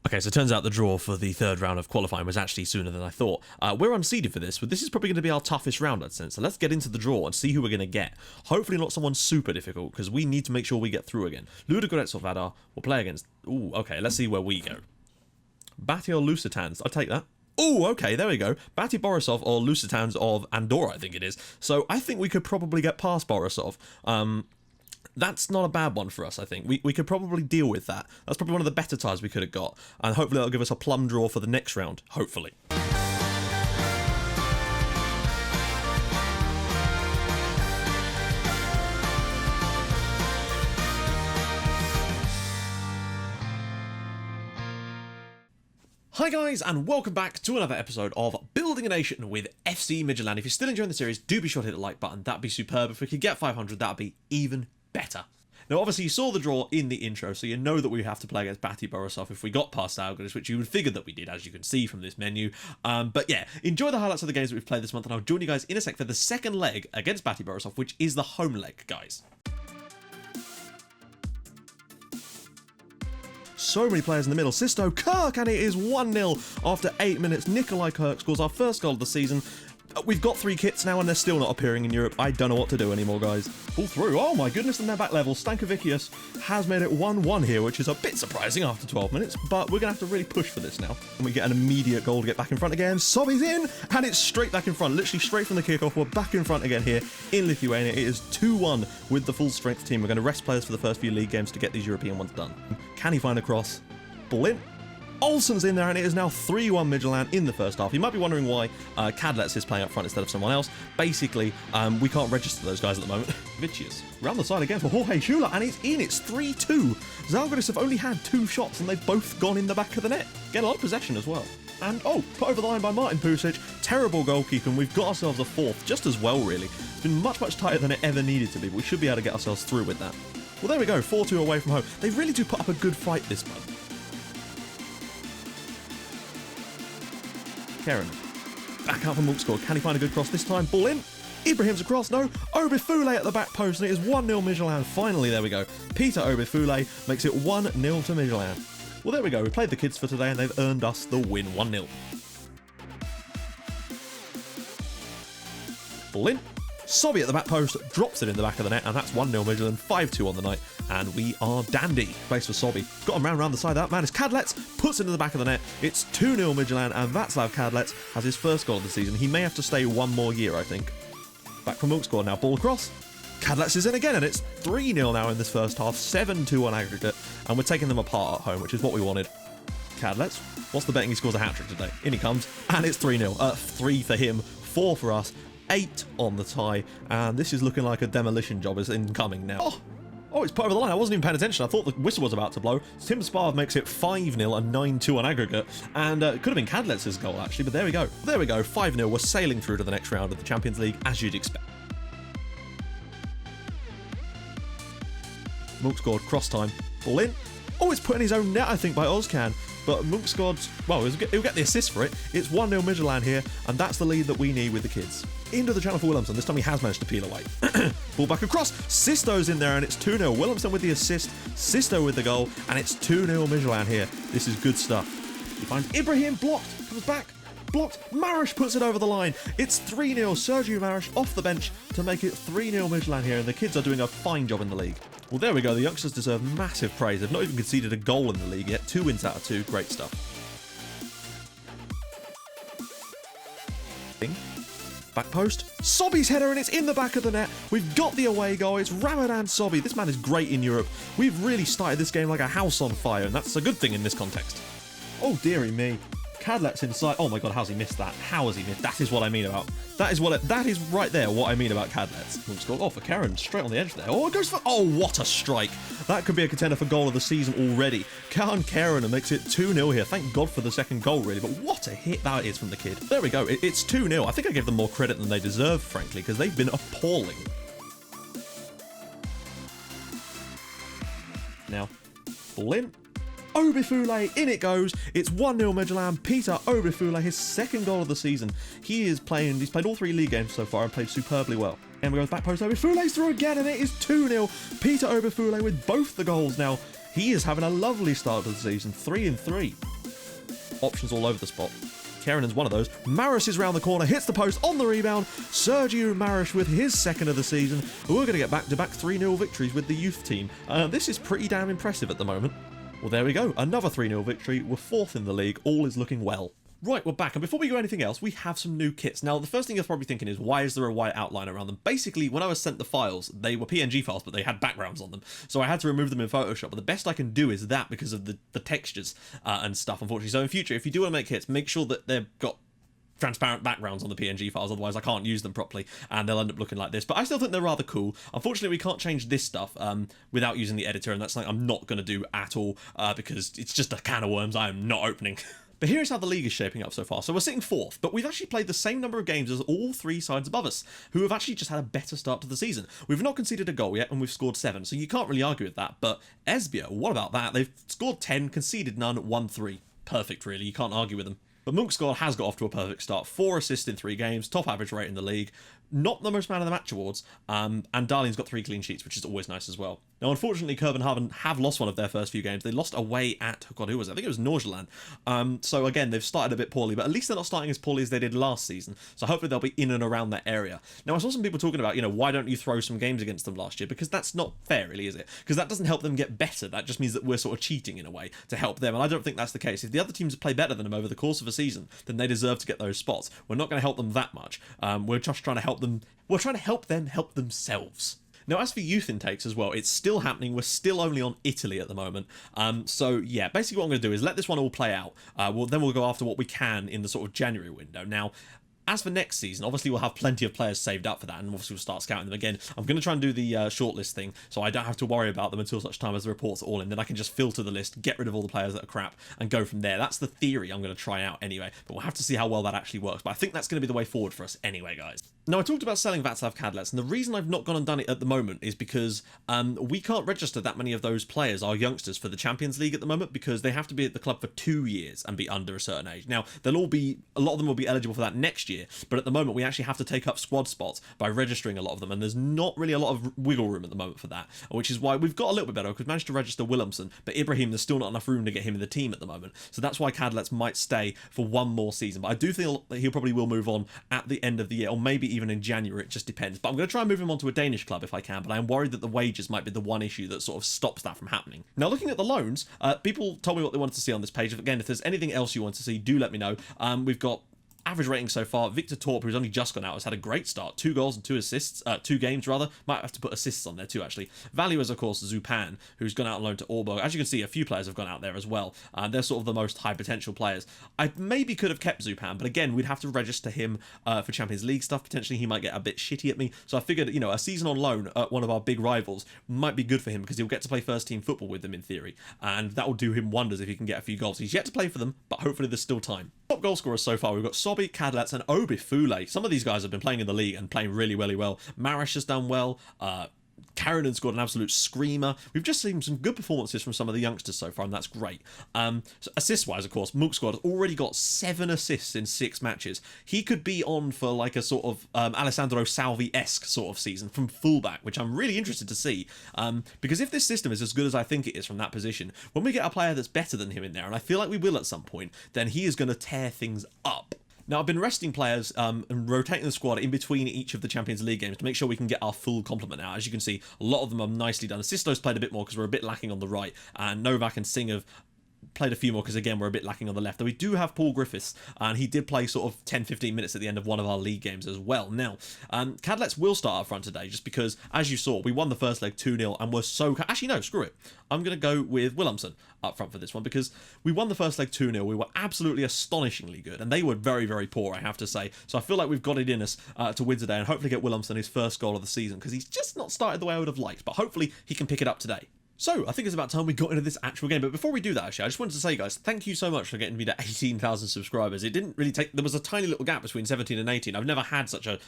Okay, so it turns out the draw for the third round of qualifying was actually sooner than I thought. We're unseeded for this, but this is probably going to be our toughest round, I'd say. So let's get into the draw and see who we're going to get. Hopefully not someone super difficult, because we need to make sure we get through again. Ludogorets or Vadar will play against... Ooh, okay, let's see where we go. Bati or Lusitans, I'll take that. Oh, okay, there we go. Bati Borisov or Lusitans of Andorra, I think it is. So I think we could probably get past Borisov. That's not a bad one for us, I think. We could probably deal with that. That's probably one of the better ties we could have got. And hopefully that'll give us a plum draw for the next round. Hopefully. Hi guys, and welcome back to another episode of Building a Nation with FC Midtjylland. If you're still enjoying the series, do be sure to hit the like button. That'd be superb. If we could get 500, that'd be even better. Now, obviously, you saw the draw in the intro, so you know that we have to play against Bati Borisov if we got past Algirdas, which you would figure that we did, as you can see from this menu. But yeah, enjoy the highlights of the games that we've played this month, and I'll join you guys in a sec for the second leg against Bati Borisov, which is the home leg, guys. So many players in the middle. Sisto Kirk, and it is 1-0 after 8 minutes. Nikolai Kirk scores our first goal of the season. We've got 3 kits now, and they're still not appearing in Europe. I don't know what to do anymore, guys. Pull through. Oh my goodness, and they're back level. Stankovicius has made it 1-1 here, which is a bit surprising after 12 minutes, but we're going to have to really push for this now. And we get an immediate goal to get back in front again. Sobi's in, and it's straight back in front. Literally straight from the kickoff. We're back in front again here in Lithuania. It is 2-1 with the full strength team. We're going to rest players for the first few league games to get these European ones done. Can he find a cross? Ball in. Olsen's in there, and it is now 3-1 Midtjylland in the first half. You might be wondering why Kadlets is playing up front instead of someone else. Basically, we can't register those guys at the moment. Vicious. Round the side again for Jorge Schula, and it's in. It's 3-2. Zalgiris have only had 2 shots, and they've both gone in the back of the net. Get a lot of possession as well. And, oh, put over the line by Martin Pusic. Terrible goalkeeping. We've got ourselves a 4th, just as well, really. It's been much, much tighter than it ever needed to be, but we should be able to get ourselves through with that. Well, there we go. 4-2 away from home. They really do put up a good fight this month. Karen. Back out for Munksgaard. Can he find a good cross this time? Ball in. Ibrahim's across. No. Obifule at the back post, and it is 1-0 Midtjylland. Finally, there we go. Peter Obifule makes it 1-0 to Midtjylland. Well, there we go. We played the kids for today, and they've earned us the win. 1-0. Ball in. Sobi at the back post drops it in the back of the net, and that's 1-0 Midtjylland, 5-2 on the night, and we are dandy. Place for Sobi. Got him round the side of that man is Kadlets, puts it in the back of the net. It's 2-0 Midtjylland, and Václav Kadlets has his first goal of the season. He may have to stay one more year, I think. Back from Munksgaard now, ball across. Kadlets is in again, and it's 3-0 now in this first half, 7-2 on aggregate, and we're taking them apart at home, which is what we wanted. Kadlets, what's the betting he scores a hat-trick today? In he comes, and it's 3-0. 3 for him, 4 for us. 8 on the tie, and this is looking like a demolition job is incoming now. Oh, it's put over the line. I wasn't even paying attention. I thought the whistle was about to blow. Tim Sparv makes it 5-0 and 9-2 on aggregate, and it could have been Kadlets' goal actually, but there we go. There we go, 5-0. We're sailing through to the next round of the Champions League, as you'd expect. Munksgaard, cross time, ball in. Oh, it's put in his own net, I think, by Ozcan. But Munksgaard's, well, he'll get the assist for it. It's 1-0 Midtjylland here, and that's the lead that we need with the kids. Into the channel for Williamson. This time he has managed to peel away. Ball back across. Sisto's in there, and it's 2-0. Williamson with the assist. Sisto with the goal, and it's 2-0 Midtjylland here. This is good stuff. He finds Ibrahim, blocked, comes back, blocked. Marish puts it over the line. It's 3-0. Sergio Marish off the bench to make it 3-0 Midtjylland here, and the kids are doing a fine job in the league. Well, there we go. The youngsters deserve massive praise. They've not even conceded a goal in the league yet. 2 wins out of 2. Great stuff. Back post. Sobi's header, and it's in the back of the net. We've got the away goal. It's Ramadan Sobi. This man is great in Europe. We've really started this game like a house on fire, and that's a good thing in this context. Oh, dearie me. Kadlets inside. Oh my god, how's he missed that? How has he missed? That is what I mean about. That is right there what I mean about Kadlets. Oh, for Karen, straight on the edge there. Oh, it goes for. Oh, what a strike! That could be a contender for goal of the season already. Karen makes it 2-0 here. Thank God for the second goal, really. But what a hit that is from the kid. There we go. It's 2-0. I think I gave them more credit than they deserve, frankly, because they've been appalling. Now, ball in. Obifule, in it goes. It's 1-0 Midtjylland. Peter Obifule, his second goal of the season. He's played all 3 league games so far and played superbly well. And we go back post. Obifule's through again, and it is 2-0. Peter Obifule with both the goals now. He is having a lovely start to the season, 3-3. options all over the spot. Kerenan's one of those. Maris is round the corner, hits the post on the rebound. Sergio Maris with his second of the season. We're going to get back-to-back 3-0 victories with the youth team. This is pretty damn impressive at the moment. Well, there we go. Another 3-0 victory. We're 4th in the league. All is looking well. Right, we're back, and before we go anything else, we have some new kits. Now, the first thing you're probably thinking is, why is there a white outline around them? Basically, when I was sent the files, they were PNG files, but they had backgrounds on them, so I had to remove them in Photoshop, but the best I can do is that because of the textures and stuff, unfortunately. So in future, if you do want to make kits, make sure that they've got transparent backgrounds on the PNG files, otherwise I can't use them properly and they'll end up looking like this. But I still think they're rather cool. Unfortunately, we can't change this stuff without using the editor, and that's something I'm not going to do at all because it's just a can of worms I am not opening. But here's how the league is shaping up so far. So we're sitting 4th, but we've actually played the same number of games as all 3 sides above us, who have actually just had a better start to the season. We've not conceded a goal yet, and we've scored 7, so you can't really argue with that. But Esbjerg, what about that? They've scored 10, conceded none, won 3. Perfect, really. You can't argue with them. But Munksgaard has got off to a perfect start. 4 assists in 3 games, top average rate in the league. Not the most man of the match awards, and Darlene's got 3 clean sheets, which is always nice as well. Now, unfortunately, Copenhagen have lost one of their first few games. They lost away at, God, who was it? I think it was Nordsjælland. So again, they've started a bit poorly, but at least they're not starting as poorly as they did last season. So hopefully they'll be in and around that area. Now, I saw some people talking about, why don't you throw some games against them last year? Because that's not fair, really, is it? Because that doesn't help them get better. That just means that we're sort of cheating in a way to help them. And I don't think that's the case. If the other teams play better than them over the course of a season, then they deserve to get those spots. We're not going to help them that much. We're just trying to help them. We're trying to help them help themselves. Now, as for youth intakes as well, it's still happening. We're still only on Italy at the moment. So, yeah, basically what I'm going to do is let this one all play out. Then we'll go after what we can in the sort of January window. Now, as for next season, obviously we'll have plenty of players saved up for that, and obviously we'll start scouting them again. I'm going to try and do the shortlist thing, so I don't have to worry about them until such time as the reports are all in. Then I can just filter the list, get rid of all the players that are crap, and go from there. That's the theory I'm going to try out anyway, but we'll have to see how well that actually works. But I think that's going to be the way forward for us anyway, guys. Now, I talked about selling Václav Kadlec, and the reason I've not gone and done it at the moment is because we can't register that many of those players, our youngsters, for the Champions League at the moment, because they have to be at the club for 2 years and be under a certain age. Now, a lot of them will be eligible for that next year, but at the moment we actually have to take up squad spots by registering a lot of them, and there's not really a lot of wiggle room at the moment for that, which is why we've got a little bit better, because we've managed to register Willemsen, but Ibrahim, there's still not enough room to get him in the team at the moment, so that's why Kadlec might stay for one more season. But I do think that he probably will move on at the end of the year, or maybe even in January. It just depends. But I'm going to try and move him on to a Danish club if I can, but I'm worried that the wages might be the one issue that sort of stops that from happening. Now, looking at the loans, people told me what they wanted to see on this page. Again, if there's anything else you want to see, do let me know. We've got average rating so far. Victor Torp, who's only just gone out, has had a great start. 2 goals and 2 assists. 2 games, rather. Might have to put assists on there too, actually. Value is, of course, Zupan, who's gone out on loan to Aalborg. As you can see, a few players have gone out there as well. They're sort of the most high potential players. I maybe could have kept Zupan, but again, we'd have to register him for Champions League stuff. Potentially, he might get a bit shitty at me. So I figured, a season on loan at one of our big rivals might be good for him, because he'll get to play first-team football with them in theory. And that will do him wonders if he can get a few goals. He's yet to play for them, but hopefully there's still time. Top goal scorers so far, we've got Sobi, Kadlec, and Obi Fule. Some of these guys have been playing in the league and playing really, really well. Marish has done well. Karen has scored an absolute screamer. We've just seen some good performances from some of the youngsters so far, and that's great. So assist-wise, of course, Munksgaard has already got 7 assists in 6 matches. He could be on for like a sort of Alessandro Salvi-esque sort of season from fullback, which I'm really interested to see. Because if this system is as good as I think it is from that position, when we get a player that's better than him in there, and I feel like we will at some point, then he is going to tear things up. Now, I've been resting players and rotating the squad in between each of the Champions League games to make sure we can get our full complement out. As you can see, a lot of them are nicely done. Sisto's played a bit more because we're a bit lacking on the right, and Novak and Singh have played a few more because, again, we're a bit lacking on the left. Though we do have Paul Griffiths, and he did play sort of 10-15 minutes at the end of one of our league games as well. Now, Kadlec will start up front today just because, as you saw, we won the first leg 2-0 and we're so... Actually, no, screw it. I'm going to go with Willemsen up front for this one because we won the first leg 2-0. We were absolutely astonishingly good, and they were very, very poor, I have to say. So I feel like we've got it in us to win today and hopefully get Willemsen his first goal of the season because he's just not started the way I would have liked, but hopefully he can pick it up today. So, I think it's about time we got into this actual game, but before we do that, actually, I just wanted to say, guys, thank you so much for getting me to 18,000 subscribers. It didn't really take... There was a tiny little gap between 17 and 18. I've never had such a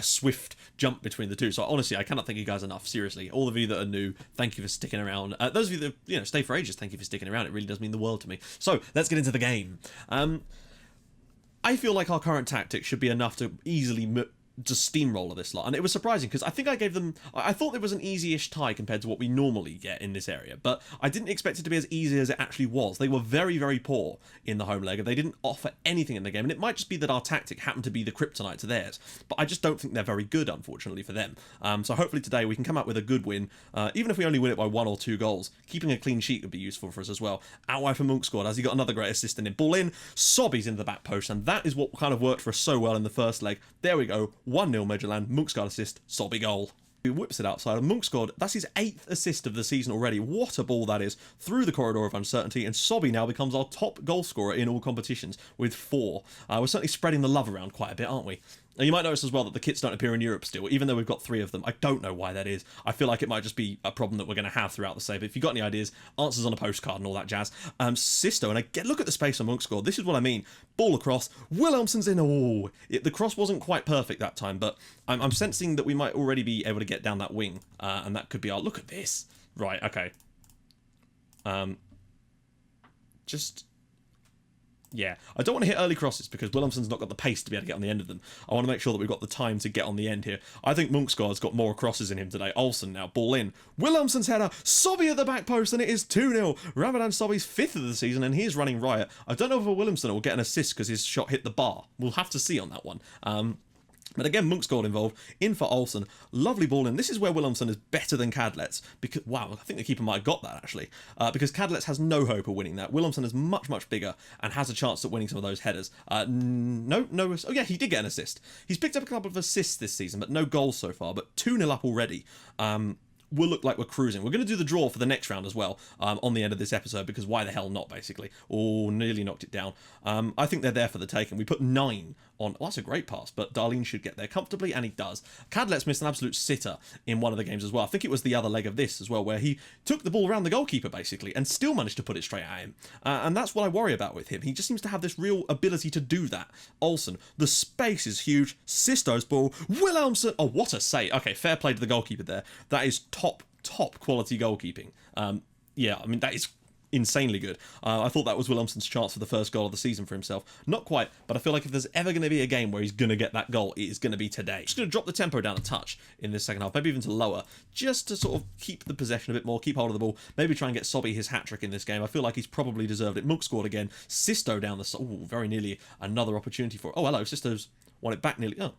swift jump between the two, so honestly, I cannot thank you guys enough, seriously. All of you that are new, thank you for sticking around. Those of you that, stay for ages, thank you for sticking around. It really does mean the world to me. So, let's get into the game. I feel like our current tactics should be enough to easily just steamroller this lot. And it was surprising because I think I gave them, I thought it was an easy-ish tie compared to what we normally get in this area, but I didn't expect it to be as easy as it actually was. They were very, very poor in the home leg, and they didn't offer anything in the game, and it might just be that our tactic happened to be the kryptonite to theirs, but I just don't think they're very good, unfortunately, for them. So hopefully today we can come out with a good win, even if we only win it by 1 or 2 goals. Keeping a clean sheet would be useful for us as well. Out wide for Monk squad, as he got another great assist in him. Ball in, Sobby's into the back post, and that is what kind of worked for us so well in the first leg. There we go, 1-0 Midtjylland, Munksgaard assist, Sobby goal. He whips it outside, and Munksgaard, that's his 8th assist of the season already. What a ball that is, through the corridor of uncertainty, and Sobby now becomes our top goal scorer in all competitions with 4. We're certainly spreading the love around quite a bit, aren't we? Now, you might notice as well that the kits don't appear in Europe still, even though we've got 3 of them. I don't know why that is. I feel like it might just be a problem that we're going to have throughout the save. If you've got any ideas, answers on a postcard and all that jazz. Sisto, and again, look at the space on Munksgaard. This is what I mean. Ball across. Wilhelmsson's in. Oh, the cross wasn't quite perfect that time, but I'm sensing that we might already be able to get down that wing, and that could be our... Look at this. Right, okay. Yeah, I don't want to hit early crosses because Wilhelmsson's not got the pace to be able to get on the end of them. I want to make sure that we've got the time to get on the end here. I think Munksgaard's got more crosses in him today. Olsen now, ball in. Wilhelmsson's header, Sobby at the back post, and it is 2-0. Ramadan Sobby's 5th of the season, and he's running riot. I don't know if Wilhelmsson will get an assist because his shot hit the bar. We'll have to see on that one. But again, Munksgaard involved, in for Olsen, lovely ball in. This is where Wilhelmsson is better than Cadlet's, because, wow, I think the keeper might have got that, actually, because Cadlet's has no hope of winning that. Wilhelmsson is much, much bigger and has a chance at winning some of those headers. No, oh yeah, he did get an assist. He's picked up a couple of assists this season, but no goals so far, but 2-0 up already. We'll look like we're cruising. We're going to do the draw for the next round as well, on the end of this episode, because why the hell not, basically. Oh, nearly knocked it down. I think they're there for the taking. We put 9 on... Oh, that's a great pass, but Darlene should get there comfortably, and he does. Cadlet's missed an absolute sitter in one of the games as well. I think it was the other leg of this as well, where he took the ball around the goalkeeper, basically, and still managed to put it straight at him. And that's what I worry about with him. He just seems to have this real ability to do that. Olsen, the space is huge. Sisto's ball. Wilhelmsson... Oh, what a save. Okay, fair play to the goalkeeper there. That is top quality goalkeeping. Yeah, I mean, that is insanely good. I thought that was Wilhelmsson's chance for the first goal of the season for himself. Not quite, but I feel like if there's ever going to be a game where he's going to get that goal, it is going to be today. Just going to drop the tempo down a touch in this second half, maybe even to lower, just to sort of keep the possession a bit more, keep hold of the ball, maybe try and get Sobby his hat-trick in this game. I feel like he's probably deserved it. Monk scored again. Sisto down the... Oh, very nearly another opportunity for it. Oh, hello, Sisto's won it back nearly. Oh.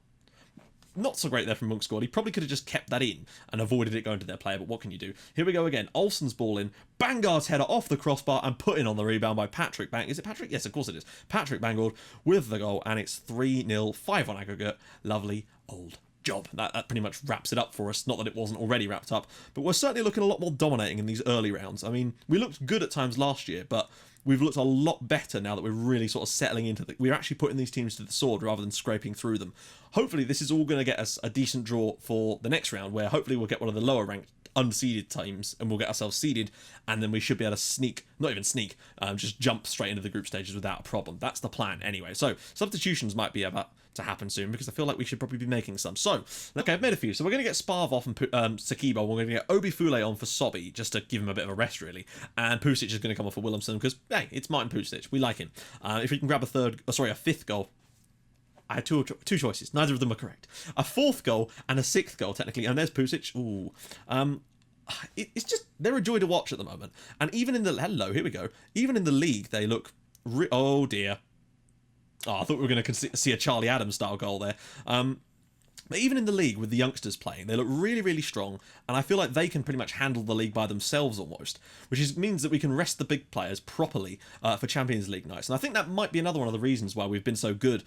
Not so great there from Munksgaard. He probably could have just kept that in and avoided it going to their player, but what can you do? Here we go again. Olsen's ball in. Bangard's header off the crossbar and put in on the rebound by Patrick Bang. Is it Patrick? Yes, of course it is. Patrick Bangard with the goal, and it's 3-0, 5 on aggregate. Lovely old job. That pretty much wraps it up for us. Not that it wasn't already wrapped up, but we're certainly looking a lot more dominating in these early rounds. I mean, we looked good at times last year, but we've looked a lot better now that we're really sort of settling into we're actually putting these teams to the sword rather than scraping through them. Hopefully this is all going to get us a decent draw for the next round, where hopefully we'll get one of the lower ranked unseeded teams and we'll get ourselves seeded, and then we should be able to sneak, not even sneak, just jump straight into the group stages without a problem. That's the plan anyway. So substitutions might be about to happen soon, because I feel like we should probably be making some. So, okay, I've made a few. So we're going to get Sparv off and put Sakiba. We're going to get Obi Fule on for Sobby, just to give him a bit of a rest, really. And Pusic is going to come off for Wilhelmsson, because, hey, it's Martin Pusic. We like him. If we can grab a 5th goal. I had two choices. Neither of them are correct. A 4th goal and a 6th goal, technically. And there's Pusic. Ooh. It's just... They're a joy to watch at the moment. And even in the... Hello, here we go. Even in the league, they look... Oh, dear. Oh, I thought we were going to see a Charlie Adams style goal there. But even in the league with the youngsters playing, they look really, really strong, and I feel like they can pretty much handle the league by themselves almost, which means that we can rest the big players properly for Champions League nights. And I think that might be another one of the reasons why we've been so good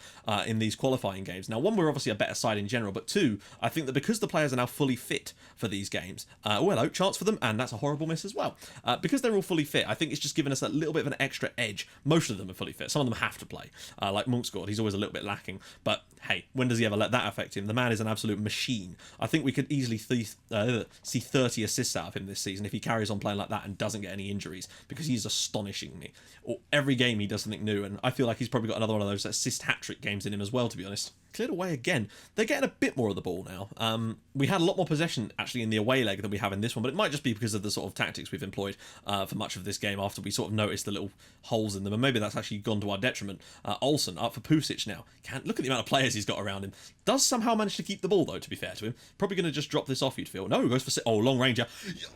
in these qualifying games. Now, 1, we're obviously a better side in general, but 2, I think that because the players are now fully fit for these games, oh, hello, chance for them, and that's a horrible miss as well. Because they're all fully fit, I think it's just given us a little bit of an extra edge. Most of them are fully fit. Some of them have to play. Like Munksgaard, he's always a little bit lacking, but hey, when does he ever let that affect him? The man is an absolute machine. I think we could easily see 30 assists out of him this season if he carries on playing like that and doesn't get any injuries, because he's astonishing me. Or every game he does something new, and I feel like he's probably got another one of those assist hat-trick games in him as well, to be honest. cleared away again. They're getting a bit more of the ball now. We had a lot more possession actually in the away leg than we have in this one, but it might just be because of the sort of tactics we've employed for much of this game after we sort of noticed the little holes in them, and maybe that's actually gone to our detriment. Olsen up for Pusic now. Can't look at the amount of players he's got around him. Does somehow manage to keep the ball though, to be fair to him. Probably going to just drop this off, you'd feel. No, he goes for... Oh, long ranger.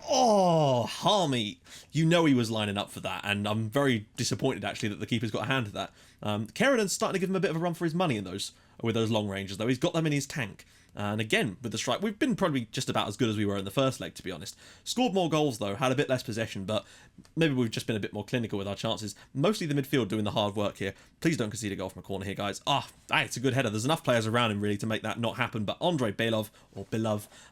Oh, Harmy. You know he was lining up for that, and I'm very disappointed actually that the keeper's got a hand to that. Kerenan's starting to give him a bit of a run for his money in those, with those long ranges though. He's got them in his tank. And again, with the strike, we've been probably just about as good as we were in the first leg, to be honest. Scored more goals, though, had a bit less possession, but maybe we've just been a bit more clinical with our chances. Mostly the midfield doing the hard work here. Please don't concede a goal from a corner here, guys. It's a good header. There's enough players around him, really, to make that not happen, but Andrei Belov,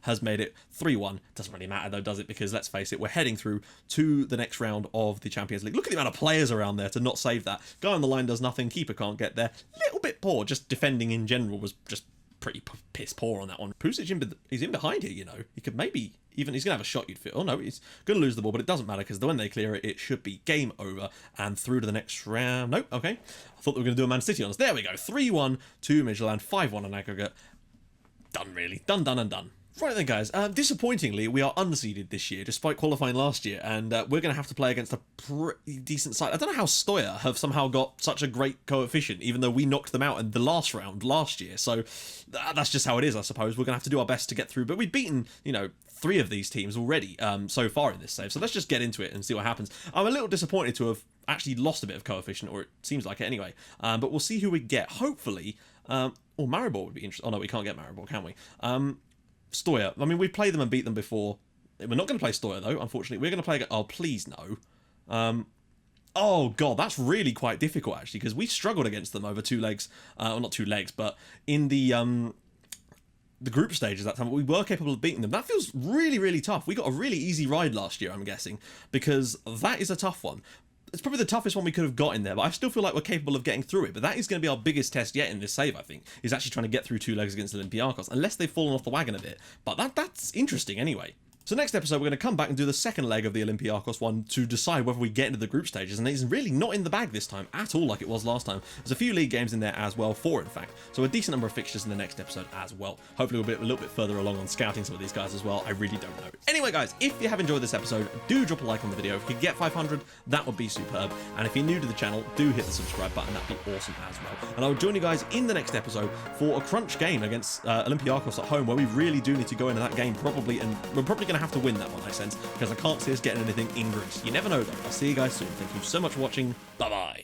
has made it 3-1. Doesn't really matter, though, does it? Because, let's face it, we're heading through to the next round of the Champions League. Look at the amount of players around there to not save that. Guy on the line does nothing. Keeper can't get there. Little bit poor. Just defending in general was just pretty piss poor on that one. Pusic, he's in behind here, you know. He could maybe even... He's going to have a shot, you'd feel. Oh, no, he's going to lose the ball, but it doesn't matter because when they clear it, it should be game over and through to the next round. Nope, okay. I thought they were going to do a Man City on us. There we go. 3-1 to Midtjylland. 5-1 on aggregate. Done, really. Done, and done. Right then, guys, disappointingly, we are unseeded this year, despite qualifying last year, and we're going to have to play against a pretty decent side. I don't know how Stoya have somehow got such a great coefficient, even though we knocked them out in the last round last year, so that's just how it is, I suppose. We're going to have to do our best to get through, but we've beaten, 3 of these teams already so far in this save, so let's just get into it and see what happens. I'm a little disappointed to have actually lost a bit of coefficient, or it seems like it anyway, but we'll see who we get. Hopefully, Maribor would be interesting. Oh, no, we can't get Maribor, can we? Stoya. I mean, we've played them and beat them before. We're not going to play Stoya, though, unfortunately. We're going to play... Oh, please, no. Oh, God, that's really quite difficult, actually, because we struggled against them over 2 legs. Well, not 2 legs, but in the group stages that time, we were capable of beating them. That feels really, really tough. We got a really easy ride last year, I'm guessing, because that is a tough one. It's probably the toughest one we could have got in there, but I still feel like we're capable of getting through it. But that is going to be our biggest test yet in this save, I think, is actually trying to get through 2 legs against Olympiacos, unless they've fallen off the wagon a bit. But that's interesting anyway. So next episode, we're going to come back and do the second leg of the Olympiacos one to decide whether we get into the group stages, and it's really not in the bag this time at all like it was last time. There's a few league games in there as well, 4 in fact, so a decent number of fixtures in the next episode as well. Hopefully we'll be a little bit further along on scouting some of these guys as well. I really don't know. Anyway, guys, if you have enjoyed this episode, do drop a like on the video. If we could get 500, that would be superb, and if you're new to the channel, do hit the subscribe button. That'd be awesome as well. And I'll join you guys in the next episode for a crunch game against Olympiacos at home, where we really do need to go into that game probably, and we're probably going to have to win that one, sense, because I can't see us getting anything in Greece. You never know though. I'll see you guys soon. Thank you so much for watching. Bye bye.